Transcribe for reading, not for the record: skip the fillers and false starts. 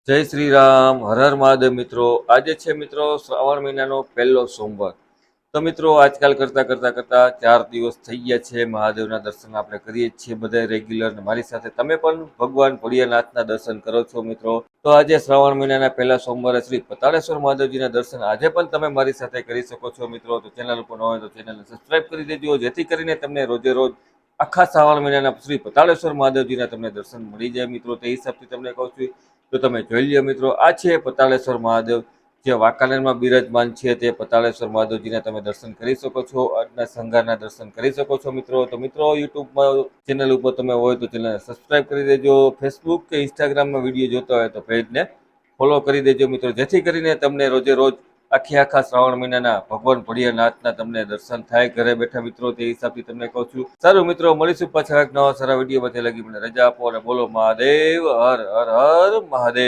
જય શ્રી રામ, હર હર મહાદેવ. મિત્રો, આજે છે મિત્રો શ્રાવણ મહિનાનો પહેલો સોમવાર. તો મિત્રો, આજકાલ કરતા 4 દિવસ થઈ ગયા છે. મહાદેવના દર્શન આપણે કરીએ જ છીએ બધા રેગ્યુલર. મારી સાથે તમે પણ ભગવાન ભોળિયાનાથના દર્શન કરો છો મિત્રો. તો આજે શ્રાવણ મહિનાના પહેલા સોમવારે શ્રી પતાળેશ્વર મહાદેવજીના દર્શન આજે પણ તમે મારી સાથે કરી શકો છો મિત્રો. તો ચેનલ ઉપર ન હોય તો ચેનલને સબસ્ક્રાઇબ કરી દેજો, જેથી કરીને તમને રોજે રોજ આખા શ્રાવણ મહિનાના શ્રી પતાળેશ્વર મહાદેવજીના તમને દર્શન મળી જાય મિત્રો. તે હિસાબથી તમને કહું છું, તો તમે જોઈ લ્યો મિત્રો. આ છે પતાળેશ્વર મહાદેવ, જે વાંકાનેરમાં બિરાજમાન છે. તે પતાળેશ્વર મહાદેવજીના તમે દર્શન કરી શકો છો. આજના શણગારના દર્શન કરી શકો છો મિત્રો. તો મિત્રો, યુટ્યુબમાં ચેનલ ઉપર તમે હોય તો ચેનલને સબસ્ક્રાઇબ કરી દેજો. ફેસબુક કે ઇન્સ્ટાગ્રામમાં વિડીયો જોતા હોય તો પેજને ફોલો કરી દેજો મિત્રો, જેથી કરીને તમને રોજે રોજ આખા શ્રાવણ મહિનાના ભગવાન ભોળિયાનાથના તમને દર્શન થાય ઘરે બેઠા મિત્રો. તે હિસાબથી તમને કહું છું. સારું મિત્રો, મળીશું પાછા એક નવા સારા વિડીયોમાં. તે લગી મને રજા આપો અને બોલો મહાદેવ. હર હર હર મહાદેવ.